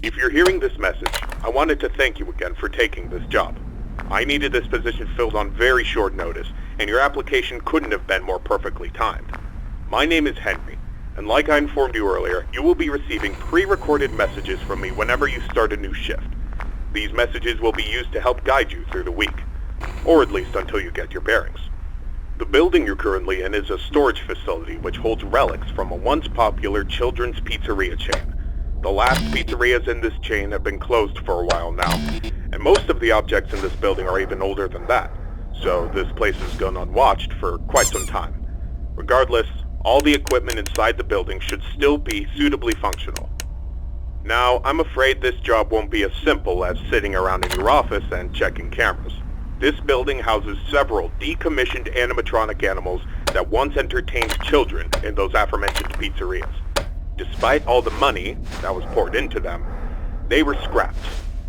If you're hearing this message, I wanted to thank you again for taking this job. I needed this position filled on very short notice, and your application couldn't have been more perfectly timed. My name is Henry, and like I informed you earlier, you will be receiving pre-recorded messages from me whenever you start a new shift. These messages will be used to help guide you through the week, or at least until you get your bearings. The building you're currently in is a storage facility which holds relics from a once popular children's pizzeria chain. The last pizzerias in this chain have been closed for a while now, and most of the objects in this building are even older than that, so this place has gone unwatched for quite some time. Regardless, all the equipment inside the building should still be suitably functional. Now, I'm afraid this job won't be as simple as sitting around in your office and checking cameras. This building houses several decommissioned animatronic animals that once entertained children in those aforementioned pizzerias. Despite all the money that was poured into them, they were scrapped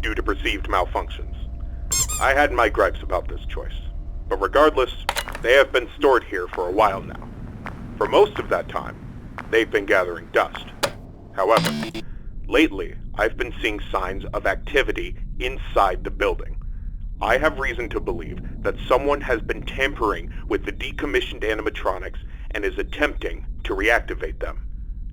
due to perceived malfunctions. I had my gripes about this choice, but regardless, they have been stored here for a while now. For most of that time, they've been gathering dust. However, lately, I've been seeing signs of activity inside the building. I have reason to believe that someone has been tampering with the decommissioned animatronics and is attempting to reactivate them.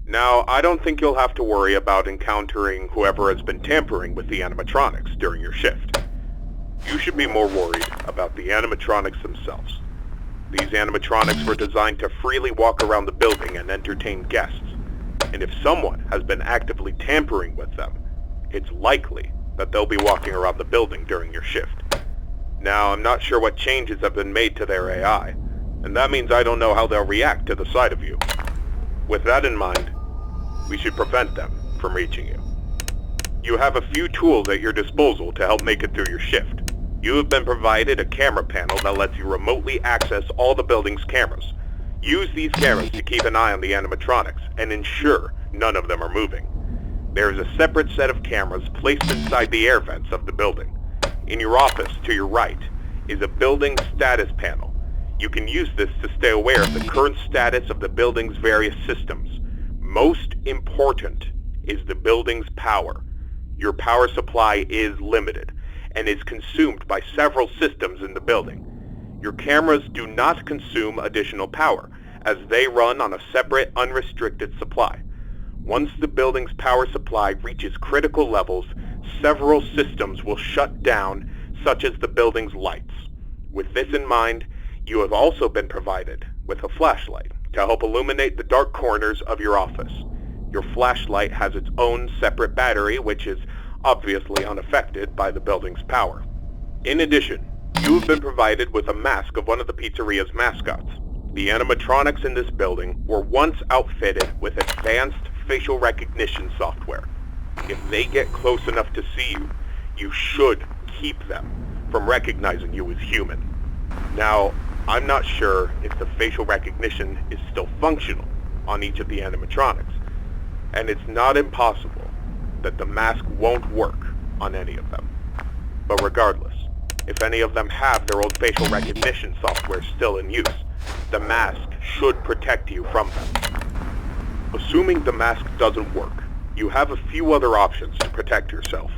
Now, I don't think you'll have to worry about encountering whoever has been tampering with the animatronics during your shift. You should be more worried about the animatronics themselves. These animatronics were designed to freely walk around the building and entertain guests. And if someone has been actively tampering with them, it's likely that they'll be walking around the building during your shift. Now, I'm not sure what changes have been made to their AI, and that means I don't know how they'll react to the sight of you. With that in mind, we should prevent them from reaching you. You have a few tools at your disposal to help make it through your shift. You have been provided a camera panel that lets you remotely access all the building's cameras. Use these cameras to keep an eye on the animatronics and ensure none of them are moving. There is a separate set of cameras placed inside the air vents of the building. In your office to your right is a building status panel. You can use this to stay aware of the current status of the building's various systems. Most important is the building's power. Your power supply is limited and is consumed by several systems in the building. Your cameras do not consume additional power, as they run on a separate, unrestricted supply. Once the building's power supply reaches critical levels, several systems will shut down, such as the building's lights. With this in mind, you have also been provided with a flashlight to help illuminate the dark corners of your office. Your flashlight has its own separate battery, which is obviously unaffected by the building's power. In addition, you have been provided with a mask of one of the pizzeria's mascots. The animatronics in this building were once outfitted with advanced facial recognition software. If they get close enough to see you, you should keep them from recognizing you as human. Now, I'm not sure if the facial recognition is still functional on each of the animatronics, and it's not impossible that the mask won't work on any of them. But regardless, if any of them have their old facial recognition software still in use, the mask should protect you from them. Assuming the mask doesn't work, you have a few other options to protect yourself.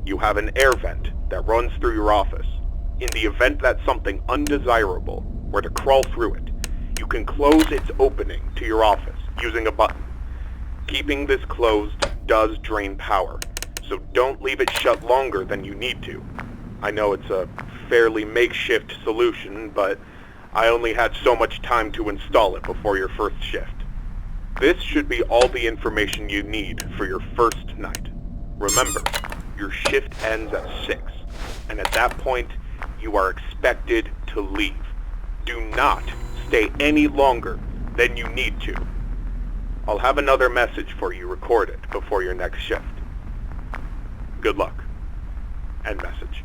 You have an air vent that runs through your office. In the event that something undesirable were to crawl through it, you can close its opening to your office using a button. Keeping this closed does drain power, so don't leave it shut longer than you need to. I know it's a fairly makeshift solution, but I only had so much time to install it before your first shift. This should be all the information you need for your first night. Remember, your shift ends at 6, and at that point, you are expected to leave. Do not stay any longer than you need to. I'll have another message for you recorded before your next shift. Good luck. End message.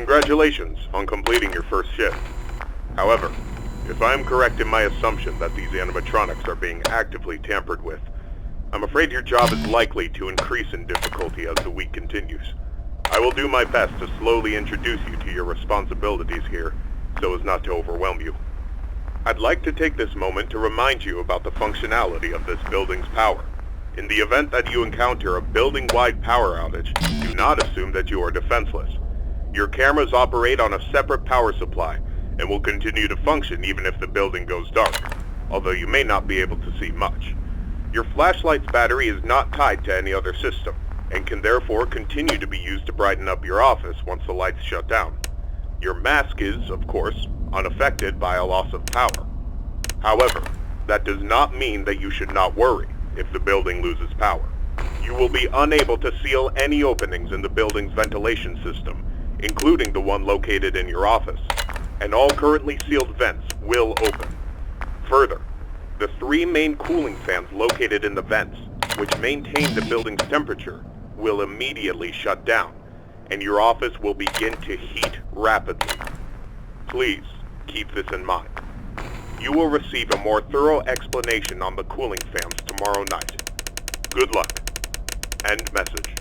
Congratulations on completing your first shift. However, if I am correct in my assumption that these animatronics are being actively tampered with, I'm afraid your job is likely to increase in difficulty as the week continues. I will do my best to slowly introduce you to your responsibilities here, so as not to overwhelm you. I'd like to take this moment to remind you about the functionality of this building's power. In the event that you encounter a building-wide power outage, do not assume that you are defenseless. Your cameras operate on a separate power supply, and will continue to function even if the building goes dark, although you may not be able to see much. Your flashlight's battery is not tied to any other system, and can therefore continue to be used to brighten up your office once the lights shut down. Your mask is, of course, unaffected by a loss of power. However, that does not mean that you should not worry if the building loses power. You will be unable to seal any openings in the building's ventilation system, including the one located in your office, and all currently sealed vents will open. Further, the 3 main cooling fans located in the vents, which maintain the building's temperature, will immediately shut down, and your office will begin to heat rapidly. Please keep this in mind. You will receive a more thorough explanation on the cooling fans tomorrow night. Good luck. End message.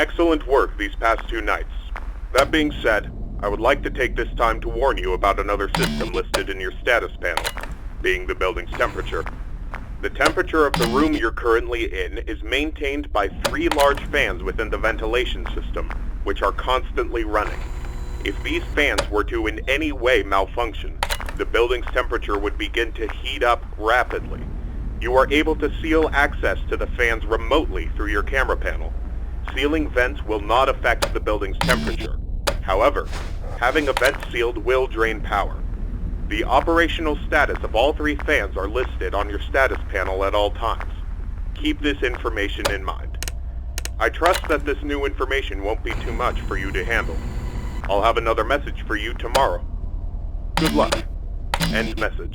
excellent work these past 2 nights. That being said, I would like to take this time to warn you about another system listed in your status panel, being the building's temperature. The temperature of the room you're currently in is maintained by 3 large fans within the ventilation system, which are constantly running. If these fans were to in any way malfunction, the building's temperature would begin to heat up rapidly. You are able to seal access to the fans remotely through your camera panel. Sealing vents will not affect the building's temperature. However, having a vent sealed will drain power. The operational status of all 3 fans are listed on your status panel at all times. Keep this information in mind. I trust that this new information won't be too much for you to handle. I'll have another message for you tomorrow. Good luck. End message.